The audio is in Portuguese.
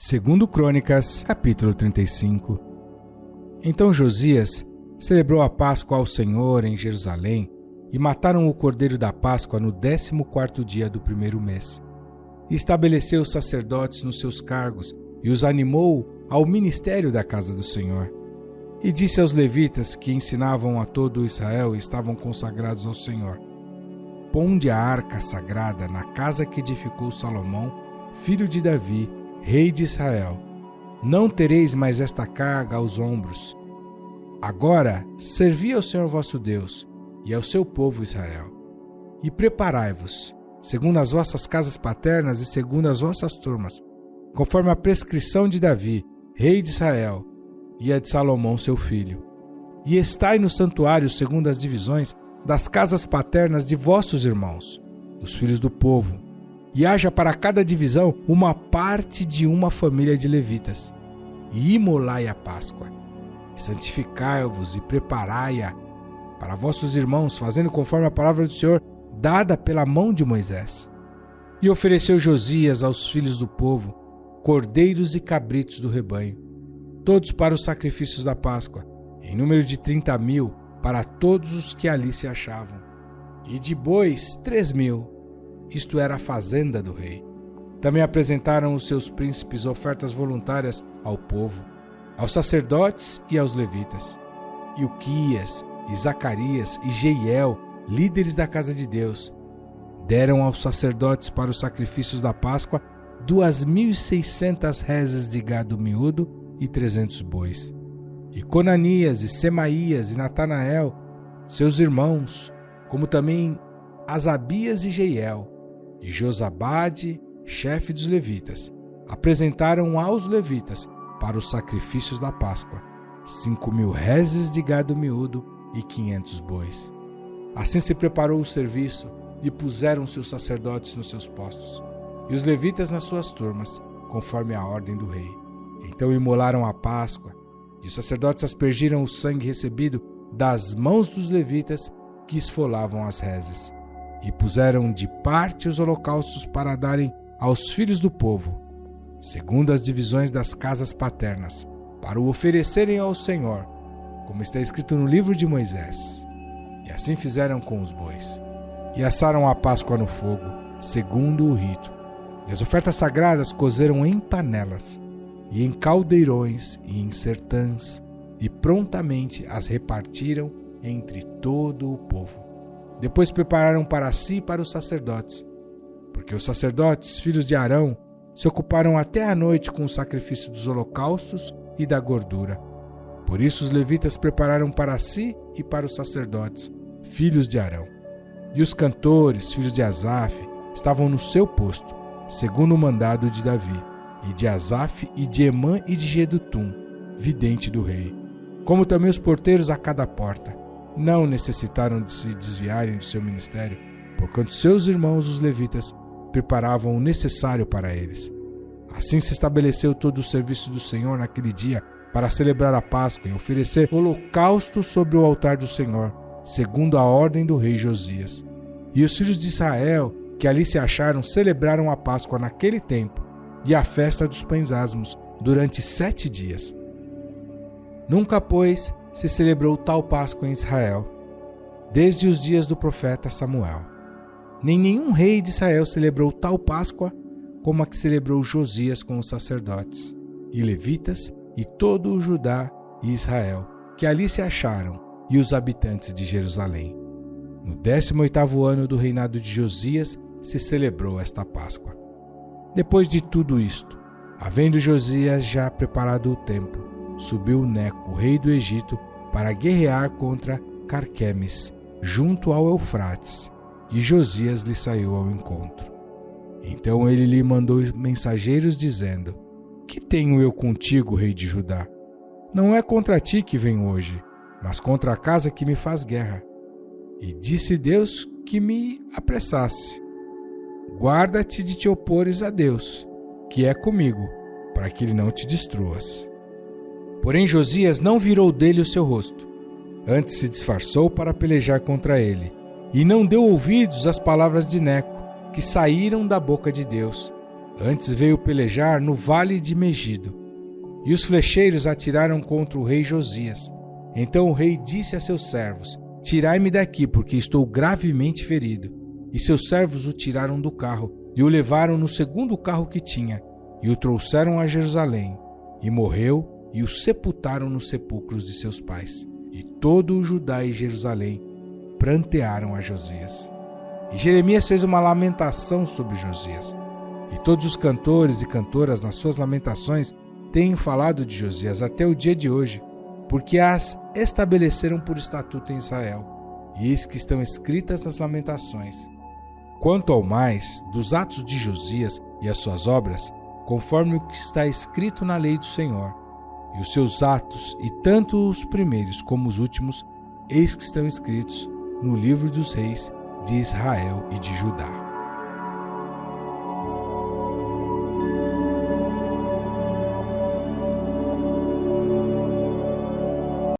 Segundo Crônicas, capítulo 35. Então Josias celebrou a Páscoa ao Senhor em Jerusalém e mataram o cordeiro da Páscoa no 14º dia do primeiro mês. E estabeleceu os sacerdotes nos seus cargos e os animou ao ministério da casa do Senhor. E disse aos levitas que ensinavam a todo Israel e estavam consagrados ao Senhor: Ponde a arca sagrada na casa que edificou Salomão, filho de Davi, rei de Israel. Não tereis mais esta carga aos ombros. Agora servi ao Senhor vosso Deus e ao seu povo Israel. E preparai-vos, segundo as vossas casas paternas e segundo as vossas turmas, conforme a prescrição de Davi, rei de Israel, e a de Salomão seu filho. E estai no santuário segundo as divisões das casas paternas de vossos irmãos, os filhos do povo, e haja para cada divisão uma parte de uma família de levitas. E imolai a Páscoa, e santificai-vos e preparai-a para vossos irmãos, fazendo conforme a palavra do Senhor dada pela mão de Moisés. E ofereceu Josias aos filhos do povo cordeiros e cabritos do rebanho, todos para os sacrifícios da Páscoa, em número de 30.000 para todos os que ali se achavam, e de bois 3.000, isto era a fazenda do rei. Também apresentaram os seus príncipes ofertas voluntárias ao povo, aos sacerdotes e aos levitas. Ilquias, e Zacarias e Jeiel, líderes da casa de Deus, deram aos sacerdotes para os sacrifícios da Páscoa 2.600 rezes de gado miúdo e 300 bois. E Conanias e Semaías e Natanael, seus irmãos, como também Asabias e Jeiel, e Josabade, chefe dos levitas, apresentaram aos levitas para os sacrifícios da Páscoa 5.000 rezes de gado miúdo e 500 bois. Assim se preparou o serviço e puseram seus sacerdotes nos seus postos, e os levitas nas suas turmas, conforme a ordem do rei. Então imolaram a Páscoa, e os sacerdotes aspergiram o sangue recebido das mãos dos levitas que esfolavam as rezes. E puseram de parte os holocaustos para darem aos filhos do povo, segundo as divisões das casas paternas, para o oferecerem ao Senhor, como está escrito no livro de Moisés. E assim fizeram com os bois. E assaram a Páscoa no fogo, segundo o rito. E as ofertas sagradas cozeram em panelas, e em caldeirões, e em sertãs, e prontamente as repartiram entre todo o povo. Depois prepararam para si e para os sacerdotes, porque os sacerdotes, filhos de Arão, se ocuparam até a noite com o sacrifício dos holocaustos e da gordura. Por isso os levitas prepararam para si e para os sacerdotes, filhos de Arão. E os cantores, filhos de Asaf, estavam no seu posto, segundo o mandado de Davi, e de Asaf, e de Emã e de Jedutum, vidente do rei, como também os porteiros a cada porta. Não necessitaram de se desviarem do seu ministério, porquanto seus irmãos, os levitas, preparavam o necessário para eles. Assim se estabeleceu todo o serviço do Senhor naquele dia para celebrar a Páscoa e oferecer holocausto sobre o altar do Senhor, segundo a ordem do rei Josias. E os filhos de Israel, que ali se acharam, celebraram a Páscoa naquele tempo e a festa dos pães asmos durante 7 dias. Nunca, pois, se celebrou tal Páscoa em Israel, desde os dias do profeta Samuel. Nem nenhum rei de Israel celebrou tal Páscoa como a que celebrou Josias com os sacerdotes, e levitas, e todo o Judá e Israel, que ali se acharam, e os habitantes de Jerusalém. No 18º ano do reinado de Josias se celebrou esta Páscoa. Depois de tudo isto, havendo Josias já preparado o templo, subiu Neco, rei do Egito, para guerrear contra Carquemes, junto ao Eufrates, e Josias lhe saiu ao encontro. Então ele lhe mandou mensageiros dizendo: Que tenho eu contigo, rei de Judá? Não é contra ti que venho hoje, mas contra a casa que me faz guerra. E disse Deus que me apressasse. Guarda-te de te opores a Deus, que é comigo, para que ele não te destruas. Porém Josias não virou dele o seu rosto, antes se disfarçou para pelejar contra ele, e não deu ouvidos às palavras de Neco, que saíram da boca de Deus, Antes veio pelejar no vale de Megido. E os flecheiros atiraram contra o rei Josias. Então o rei disse a seus servos: Tirai-me daqui, porque estou gravemente ferido. E seus servos o tiraram do carro e o levaram no segundo carro que tinha, e o trouxeram a Jerusalém. E morreu, e o sepultaram nos sepulcros de seus pais. E todo o Judá e Jerusalém prantearam a Josias. E Jeremias fez uma lamentação sobre Josias. E todos os cantores e cantoras nas suas lamentações têm falado de Josias até o dia de hoje, porque as estabeleceram por estatuto em Israel, e eis que estão escritas nas lamentações. Quanto ao mais, dos atos de Josias e as suas obras, conforme o que está escrito na lei do Senhor, e os seus atos, e tanto os primeiros como os últimos, eis que estão escritos no livro dos reis de Israel e de Judá.